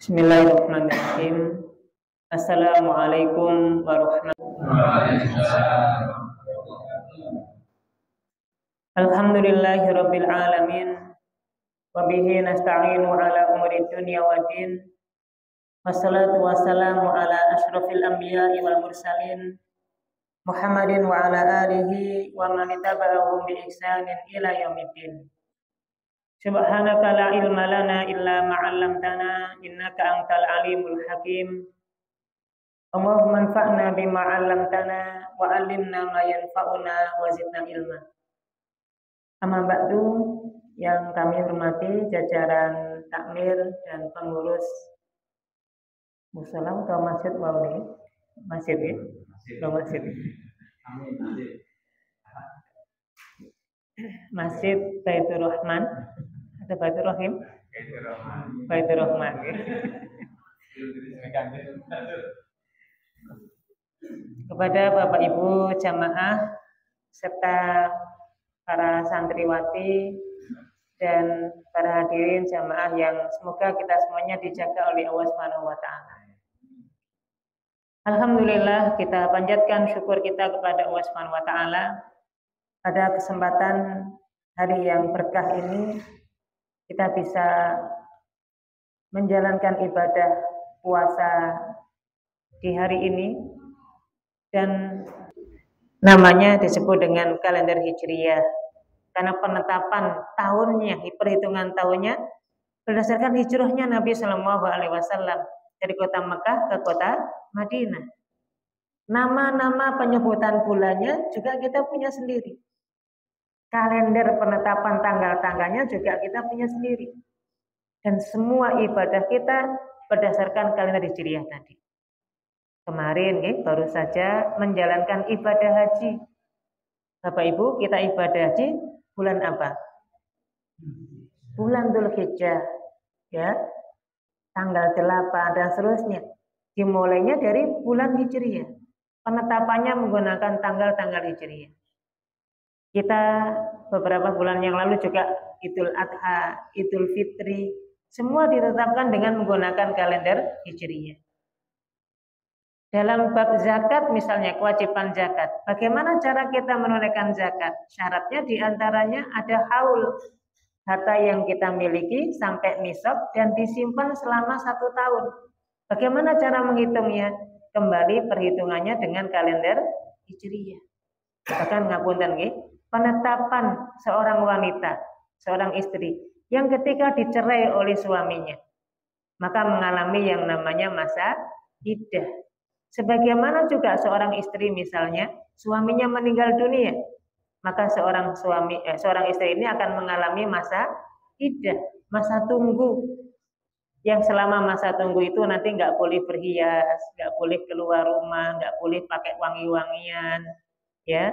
Bismillahirrahmanirrahim. Assalamualaikum warahmatullahi wabarakatuh. Alhamdulillahirabbil alamin. Wa bihi nasta'inu ala umuri dunya waddin. Wassalatu wassalamu ala asyrafil anbiya'i wal mursalin Muhammadin wa ala alihi wa man ittaba'ahum bi ihsanin ila yaumiddin. Subhanaka la ilma lana illa ma 'allamtana innaka antal alimul hakim. Allahumma anfa'na bima 'allamtana wa 'allimna ma yanfa'una wa zidna ilma. Amma ba'du, yang kami hormati jajaran takmir dan pengurus musala atau masjid Wauni. Masjid ya? Masjid. Masjid Baitur Rahman. Ada Baitur Rahim? Baitur Rahman. Kepada Bapak Ibu jamaah serta para santriwati dan para hadirin jamaah yang semoga kita semuanya dijaga oleh Allah Subhanahu wa taala. Alhamdulillah, kita panjatkan syukur kita kepada Allah Subhanahu wa taala pada kesempatan hari yang berkah ini kita bisa menjalankan ibadah puasa di hari ini dan namanya disebut dengan kalender Hijriyah karena penetapan tahunnya, perhitungan tahunnya berdasarkan hijrahnya Nabi Shallallahu Alaihi Wasallam dari kota Mekah ke kota Madinah. Nama-nama penyebutan bulannya juga kita punya sendiri. Kalender penetapan tanggal-tanggalnya juga kita punya sendiri. Dan semua ibadah kita berdasarkan kalender Hijriyah tadi. Kemarin baru saja menjalankan ibadah haji. Bapak Ibu, kita ibadah haji bulan apa? Bulan Dzulhijjah, ya. Tanggal 8 dan seterusnya. Dimulainya dari bulan Hijriyah. Penetapannya menggunakan tanggal-tanggal Hijriyah. Kita beberapa bulan yang lalu juga Idul Adha, Idul Fitri, semua ditetapkan dengan menggunakan kalender Hijriyah. Dalam bab zakat misalnya, kewajiban zakat. Bagaimana cara kita menunaikan zakat? Syaratnya diantaranya ada haul, harta yang kita miliki sampai nisab dan disimpan selama 1 tahun. Bagaimana cara menghitungnya? Kembali perhitungannya dengan kalender Hijriyah. Bahkan ngapunten penetapan seorang wanita, seorang istri yang ketika dicerai oleh suaminya, maka mengalami yang namanya masa iddah. Sebagaimana juga seorang istri misalnya suaminya meninggal dunia, maka seorang istri ini akan mengalami masa iddah, masa tunggu. Yang selama masa tunggu itu nanti nggak boleh berhias, nggak boleh keluar rumah, nggak boleh pakai wangi-wangian, ya.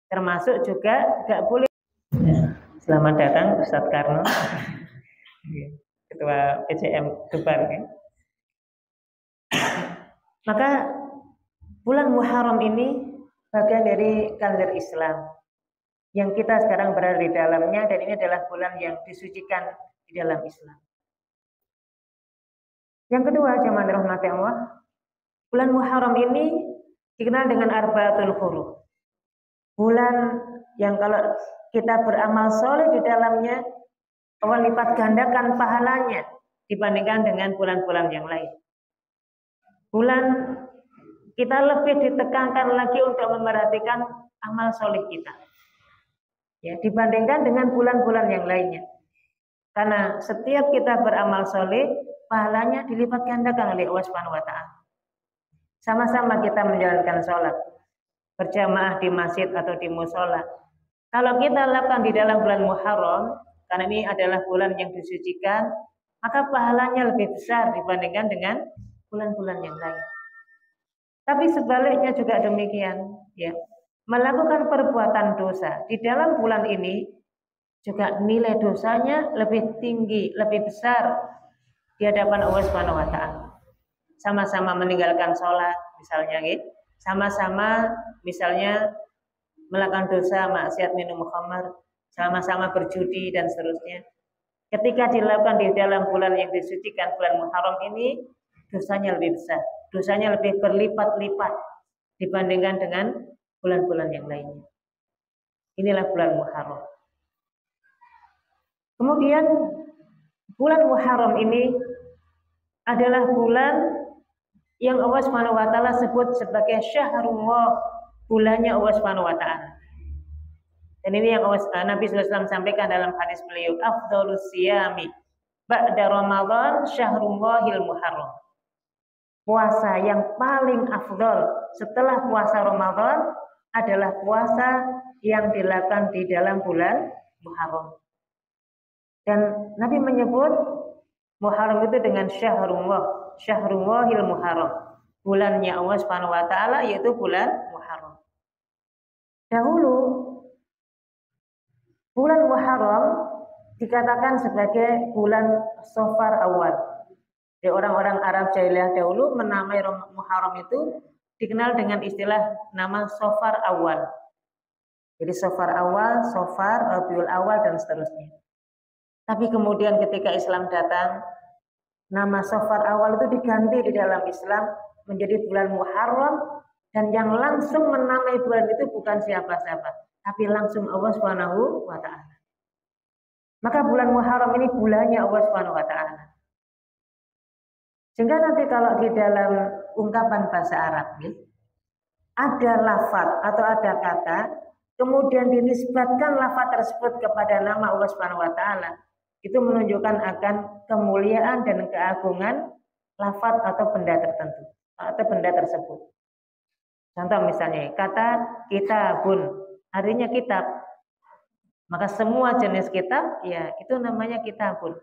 Termasuk juga nggak boleh. Selamat datang Ustadz Karno, Ketua PCM Tubar. Maka bulan Muharram ini bagian dari kalender Islam yang kita sekarang berada di dalamnya, dan ini adalah bulan yang disucikan di dalam Islam. Yang kedua, jemaah dirahmati Allah, bulan Muharram ini dikenal dengan Arba'atul Huruf. Bulan yang kalau kita beramal soleh di dalamnya, Allah lipat gandakan pahalanya dibandingkan dengan bulan-bulan yang lain. Bulan kita lebih ditekankan lagi untuk memerhatikan amal soleh kita, ya, dibandingkan dengan bulan-bulan yang lainnya. Karena setiap kita beramal soleh, pahalanya dilipat gandakan oleh Allah Subhanahu wa taala. Sama-sama kita menjalankan sholat berjamaah di masjid atau di musola. Kalau kita lakukan di dalam bulan Muharram, karena ini adalah bulan yang disucikan, maka pahalanya lebih besar dibandingkan dengan bulan-bulan yang lain. Tapi sebaliknya juga demikian, ya. Melakukan perbuatan dosa di dalam bulan ini juga nilai dosanya lebih tinggi, lebih besar di hadapan Allah Subhanahu wa taala. Sama-sama meninggalkan sholat misalnya, sama-sama misalnya melakukan dosa maksiat minum khamar, sama-sama berjudi dan seterusnya. ketika dilakukan di dalam bulan yang disucikan, bulan Muharram ini, dosanya lebih besar, dosanya lebih berlipat-lipat dibandingkan dengan bulan-bulan yang lainnya. Inilah bulan Muharram. Kemudian bulan Muharram ini adalah bulan yang Allah Subhanahu wa taala sebut sebagai syahrullah, bulannya Allah Subhanahu wa taala. Dan ini yang Nabi SAW sampaikan dalam hadis beliau, afdhalus siyami ba'da Ramadan syahrullahil Muharram. Puasa yang paling afdal setelah puasa Ramadan adalah puasa yang dilakukan di dalam bulan Muharram. Dan Nabi menyebut Muharram itu dengan syahrullah, syahrullahil Muharram. Bulannya Allah Subhanahu wa taala yaitu bulan Muharram. Dahulu bulan Muharram dikatakan sebagai bulan Safar awal. Jadi orang-orang Arab jahiliyah dahulu menamai Muharram itu dikenal dengan istilah nama Safar awal. Jadi Safar awal, Safar, Rabiul awal dan seterusnya. Tapi kemudian ketika Islam datang, nama Safar awal itu diganti di dalam Islam menjadi bulan Muharram, dan yang langsung menamai bulan itu bukan siapa-siapa, tapi langsung Allah Subhanahu wa taala. Maka bulan Muharram ini bulannya Allah Subhanahu wa taala. Sehingga nanti kalau di dalam ungkapan bahasa Arab ada lafaz atau ada kata, kemudian dinisbatkan lafaz tersebut kepada nama Allah Subhanahu wa taala, itu menunjukkan akan kemuliaan dan keagungan lafaz atau benda tertentu atau benda tersebut. Contoh misalnya kata kitabun, artinya kitab. Maka semua jenis kitab ya itu namanya kitabun.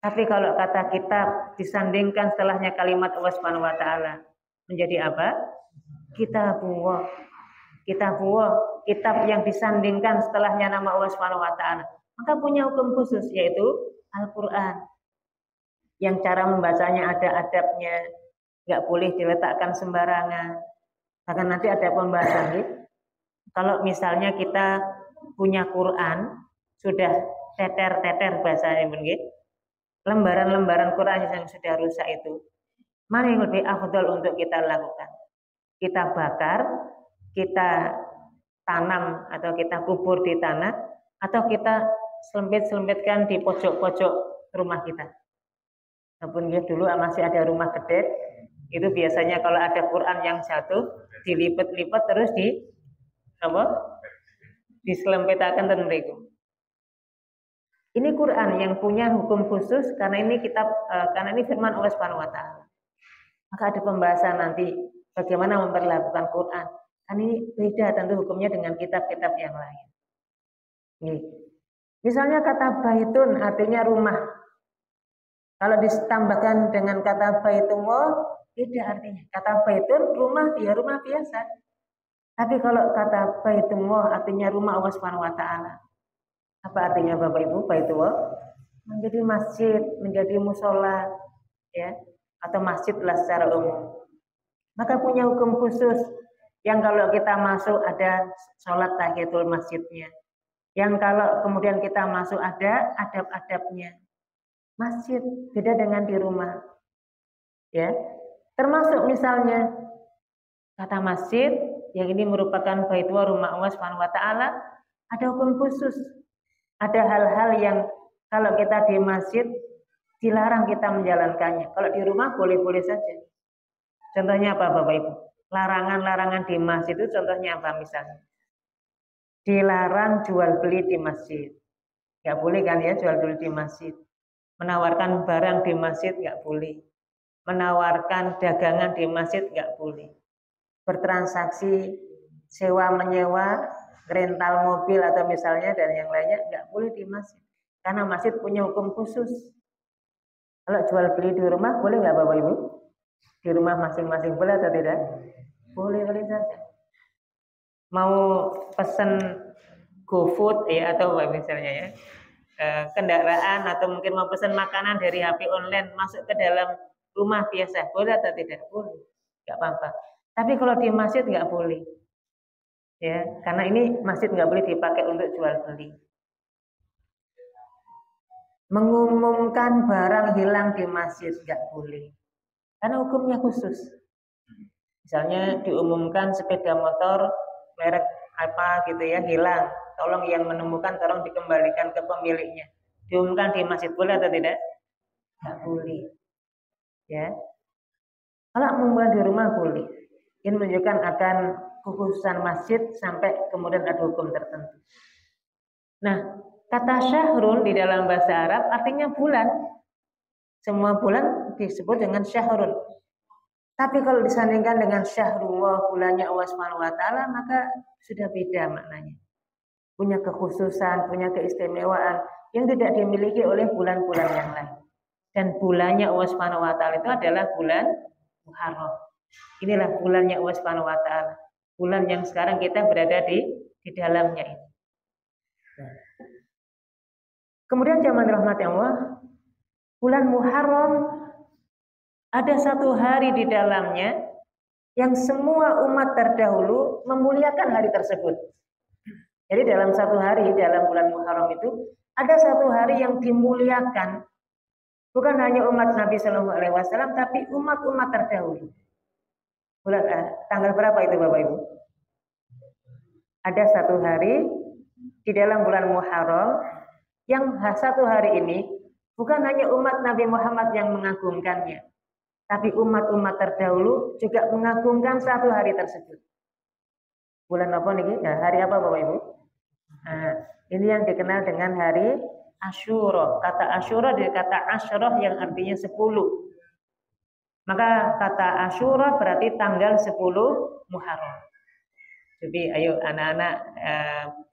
Tapi kalau kata kitab disandingkan setelahnya kalimat Allah Subhanahu wa taala menjadi apa? Kitabullah. Kitabullah, kitab yang disandingkan setelahnya nama Allah Subhanahu wa taala, maka punya hukum khusus yaitu Al-Qur'an. Yang cara membacanya ada adabnya, enggak boleh diletakkan sembarangan. Bahkan nanti ada pembahasan gitu. Kalau misalnya kita punya Quran sudah teter-teter bahasanya begitu, lembaran-lembaran Quran yang sudah rusak itu, mana yang lebih afdal untuk kita lakukan? Kita bakar, kita tanam atau kita kubur di tanah, atau kita selempit-selempitkan di pojok-pojok rumah kita. Walaupun ya dulu masih ada rumah gede, itu biasanya kalau ada Quran yang jatuh dilipat-lipat terus diselempitakan dan mereka. Ini Quran yang punya hukum khusus karena ini kitab, karena ini firman Allah Subhanahu wa taala. Maka ada pembahasan nanti bagaimana memperlakukan Quran. Kan ini beda tentu hukumnya dengan kitab-kitab yang lain. Nih. Misalnya kata baitun artinya rumah. Kalau ditambahkan dengan kata baitullah, beda artinya. Kata baitun rumah, ya rumah biasa. Tapi kalau kata baitullah artinya rumah Allah Subhanahu wa taala. Apa artinya Bapak Ibu? Baitullah menjadi masjid, menjadi musola, ya, atau masjid lah secara umum. Maka punya hukum khusus yang kalau kita masuk ada sholat tahiyatul masjidnya. Yang kalau kemudian kita masuk ada adab-adabnya. Masjid beda dengan di rumah. Ya. Termasuk misalnya kata masjid yang ini merupakan baitullah rumah Allah Subhanahu wa taala, ada hukum khusus. Ada hal-hal yang kalau kita di masjid dilarang kita menjalankannya. Kalau di rumah boleh-boleh saja. Contohnya apa Bapak Ibu? Larangan-larangan di masjid itu contohnya apa misalnya? Dilarang jual beli di masjid. Nggak boleh kan ya jual beli di masjid. Menawarkan barang di masjid nggak boleh. Menawarkan dagangan di masjid nggak boleh. Bertransaksi sewa menyewa, rental mobil atau misalnya dan yang lainnya nggak boleh di masjid. Karena masjid punya hukum khusus. Kalau jual beli di rumah boleh nggak Bapak Ibu? Di rumah masing-masing boleh atau tidak? Boleh saja. Mau pesen GoFood ya atau misalnya ya kendaraan atau mungkin mau pesan makanan dari HP online masuk ke dalam rumah biasa boleh atau tidak? Boleh, nggak apa-apa. Tapi kalau di masjid nggak boleh, ya karena ini masjid nggak boleh dipakai untuk jual beli. mengumumkan barang hilang di masjid, nggak boleh. Karena hukumnya khusus. Misalnya diumumkan sepeda motor merek apa gitu ya hilang, tolong yang menemukan tolong dikembalikan ke pemiliknya. Diumumkan di masjid boleh atau tidak? Nggak boleh. Ya. Kalau mengumumkan di rumah boleh. Ini menunjukkan akan kekhususan masjid sampai kemudian ada hukum tertentu. Nah, kata syahrun di dalam bahasa Arab artinya bulan. Semua bulan disebut dengan syahrun. Tapi kalau disandingkan dengan syahrullah, bulannya Allah Subhanahu wa taala, maka sudah beda maknanya. Punya kekhususan, punya keistimewaan yang tidak dimiliki oleh bulan-bulan yang lain. Dan bulannya Allah Subhanahu wa taala itu adalah bulan Muharram. Inilah bulannya Allah Subhanahu wa taala. Bulan yang sekarang kita berada di dalamnya ini. Nah. Kemudian zaman rahmat Allah, bulan Muharram ada satu hari di dalamnya yang semua umat terdahulu memuliakan hari tersebut. Jadi dalam satu hari dalam bulan Muharram itu ada satu hari yang dimuliakan, bukan hanya umat Nabi Shallallahu Alaihi Wasallam, tapi umat-umat terdahulu. Bulan tanggal berapa itu Bapak Ibu? Ada satu hari di dalam bulan Muharram yang satu hari ini bukan hanya umat Nabi Muhammad yang mengagungkannya, tapi umat-umat terdahulu juga mengagungkan satu hari tersebut. Bulan apa nih? Nah, hari apa Bapak Ibu? Nah, ini yang dikenal dengan hari Asyura. Kata Asyura dari kata Asyroh yang artinya 10. Maka kata Asyura berarti tanggal 10 Muharram. Jadi ayo anak-anak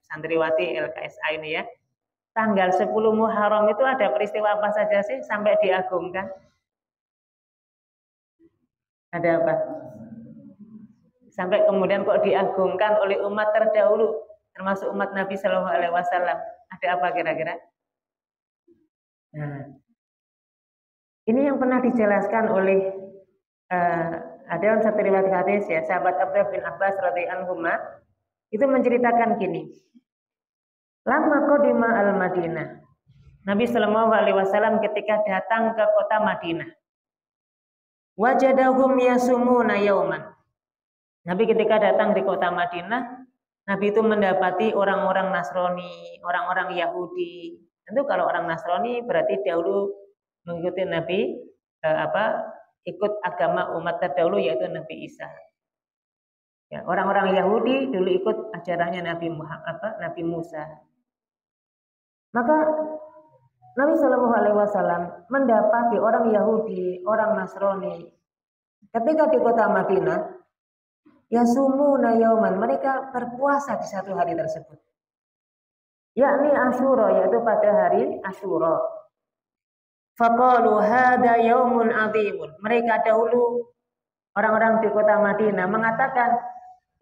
santriwati LKSA ini ya. Tanggal 10 Muharram itu ada peristiwa apa saja sih sampai diagungkan? Ada apa? Sampai kemudian kok diagungkan oleh umat terdahulu, termasuk umat Nabi Shallallahu Alaihi Wasallam. Ada apa kira-kira? Nah, ini yang pernah dijelaskan oleh ada satu riwayat hadis ya, sahabat Abdullah bin Abbas radhiyallahu anhu itu menceritakan gini. Lama qadima al-Madinah. Nabi Shallallahu Alaihi Wasallam ketika datang ke kota Madinah. Wajadahum yasumuna yauman. Nabi ketika datang di kota Madinah, Nabi itu mendapati orang-orang Nasrani, orang-orang Yahudi. Tentu kalau orang Nasrani berarti dahulu mengikuti Nabi ikut agama umat terdahulu yaitu Nabi Isa. Ya, orang-orang Yahudi dulu ikut ajarannya Nabi Musa. Maka Nabi Shallallahu Alaihi Wasallam mendapati orang Yahudi, orang Nasrani ketika di kota Madinah, yasumuna yauman, mereka berpuasa di satu hari tersebut, yakni Asyura, yaitu pada hari Asyura. Faqalu hada yaumun azimun. Mereka dahulu orang-orang di kota Madinah mengatakan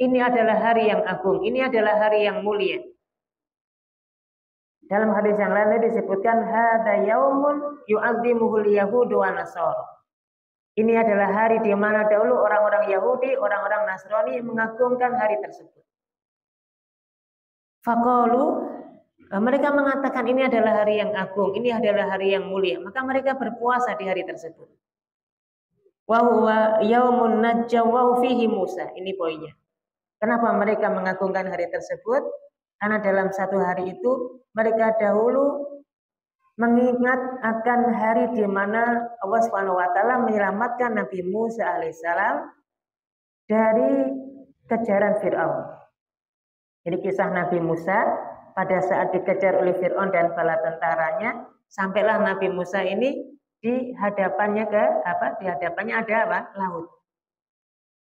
ini adalah hari yang agung, ini adalah hari yang mulia. Dalam hadis yang lain disebutkan hada yaumun yu'azzimuhul yahudu wa nasara. Ini adalah hari di mana dahulu orang-orang Yahudi, orang-orang Nasrani mengagungkan hari tersebut. Faqalu, mereka mengatakan ini adalah hari yang agung, ini adalah hari yang mulia, maka mereka berpuasa di hari tersebut. Wa huwa yaumun najjaw fihi Musa. Ini poinnya. Kenapa mereka mengagungkan hari tersebut? Karena dalam satu hari itu mereka dahulu mengingat akan hari di mana Allah Subhanahu wa taala menyelamatkan Nabi Musa alaihissalam dari kejaran Fir'aun. Jadi kisah Nabi Musa pada saat dikejar oleh Fir'aun dan bala tentaranya, sampailah Nabi Musa ini di hadapannya ada laut.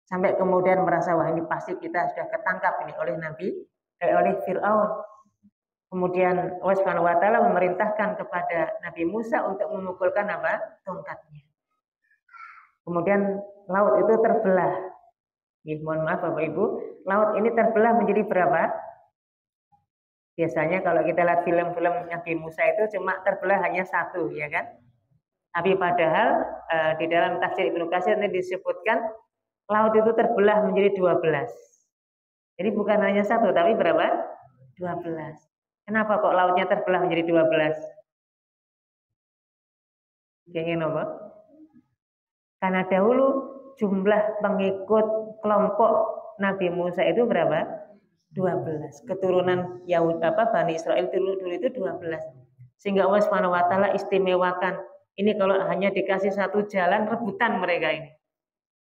Sampai kemudian merasa wah ini pasti kita sudah ketangkap ini oleh Fir'aun. Kemudian Allah Subhanahu wa taala memerintahkan kepada Nabi Musa untuk memukulkan tongkatnya. Kemudian laut itu terbelah. Mohon maaf Bapak Ibu, laut ini terbelah menjadi berapa? Biasanya kalau kita lihat film-film Nabi Musa itu cuma terbelah hanya satu, ya kan? Tapi padahal di dalam tafsir Ibnu Katsir ini disebutkan laut itu terbelah menjadi 12. Jadi bukan hanya satu, tapi berapa? 12. Kenapa kok lautnya terbelah menjadi 12? Kenging apa? Karena dahulu jumlah pengikut kelompok Nabi Musa itu berapa? 12. Keturunan Yahudi Bani Israel dulu itu 12. Sehingga Allah Subhanahu wa taala istimewakan. Ini kalau hanya dikasih satu jalan rebutan mereka ini.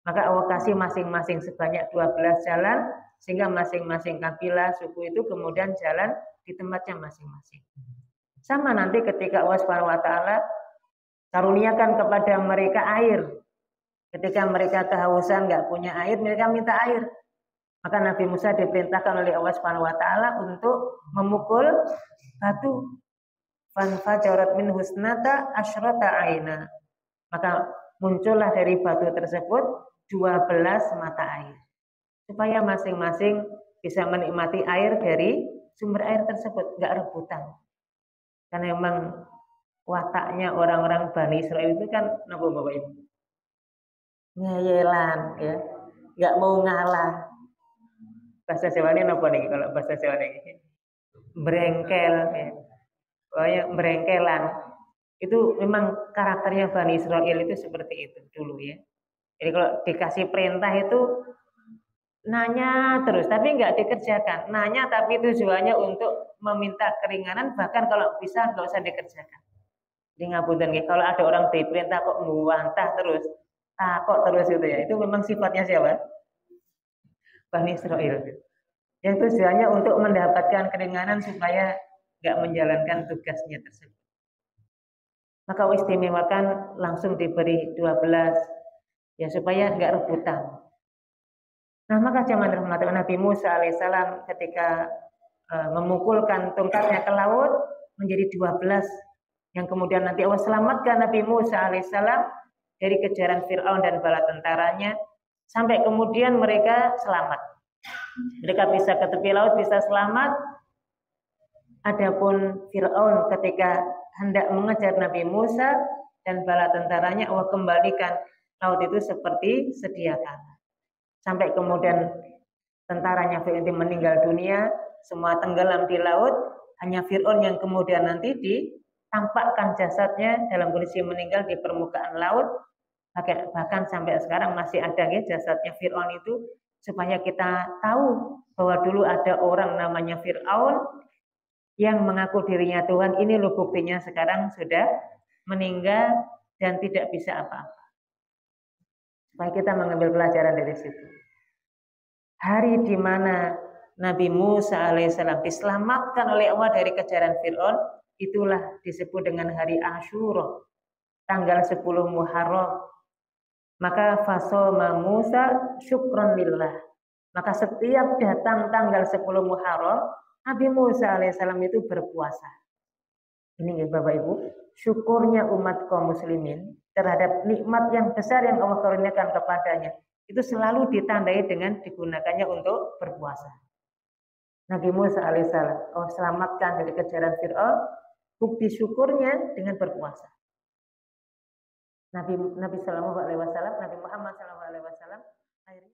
Maka Allah kasih masing-masing sebanyak 12 jalan sehingga masing-masing kabilah suku itu kemudian jalan di tempatnya masing-masing. Sama nanti ketika Allah Subhanahu wa taala karuniakan kepada mereka air. Ketika mereka kehausan nggak punya air, mereka minta air. Maka Nabi Musa diperintahkan oleh Allah Subhanahu wa taala untuk memukul batu. Fanfajarat min husnata asyrata aina. Maka muncullah dari batu tersebut 12 mata air. Supaya masing-masing bisa menikmati air dari sumber air tersebut, enggak rebutan. Karena memang wataknya orang-orang Bani Israel itu kan napa Bapak Ibu? Ngeyelan ya. Enggak mau ngalah. Bahasa Jawa ini napa nih kalau bahasa Jawa ini? Berengkel ya. Pokoknya berengkelan. Itu memang karakternya Bani Israel itu seperti itu dulu ya. Jadi kalau dikasih perintah itu nanya terus, tapi nggak dikerjakan. Nanya tapi tujuannya untuk meminta keringanan, bahkan kalau bisa nggak usah dikerjakan. Jadi ngapunten kalau ada orang diperintah kok nguantah terus, takut terus itu ya. Itu memang sifatnya siapa? Bani Israel. Yang tujuannya untuk mendapatkan keringanan supaya nggak menjalankan tugasnya tersebut. Maka istimewakan langsung diberi 12 ya supaya nggak rebutan. Nah maka zaman Nabi Musa alaihissalam ketika memukulkan tongkatnya ke laut menjadi 12 yang kemudian nanti Allah selamatkan Nabi Musa alaihissalam dari kejaran Fir'aun dan bala tentaranya sampai kemudian mereka selamat. Mereka bisa ke tepi laut, bisa selamat. Adapun Fir'aun ketika hendak mengejar Nabi Musa dan bala tentaranya, Allah kembalikan laut itu seperti sedia kala. Sampai kemudian tentaranya Fir'aun meninggal dunia, semua tenggelam di laut, hanya Fir'aun yang kemudian nanti ditampakkan jasadnya dalam kondisi meninggal di permukaan laut. Bahkan sampai sekarang masih ada ya jasadnya Fir'aun itu, supaya kita tahu bahwa dulu ada orang namanya Fir'aun yang mengaku dirinya Tuhan. Ini loh buktinya sekarang sudah meninggal dan tidak bisa apa-apa. Supaya kita mengambil pelajaran dari situ. Hari di mana Nabi Musa alaihissalam diselamatkan oleh Allah dari kejaran Fir'aun, itulah disebut dengan hari Asyura, tanggal 10 Muharram. Maka fasoma Musa syukron lillah. Maka setiap datang tanggal 10 Muharram, Nabi Musa alaihissalam itu berpuasa. Ini ya Bapak Ibu, syukurnya umat kaum muslimin terhadap nikmat yang besar yang Allah karuniakan kepadanya. Itu selalu ditandai dengan digunakannya untuk berpuasa. Nabi Musa alaihissalam Allah selamatkan dari kejaran Fir'aun, bukti syukurnya dengan berpuasa. Nabi Sallallahu Alaihi Wasallam, Nabi Muhammad Sallallahu Alaihi Wasallam akhirnya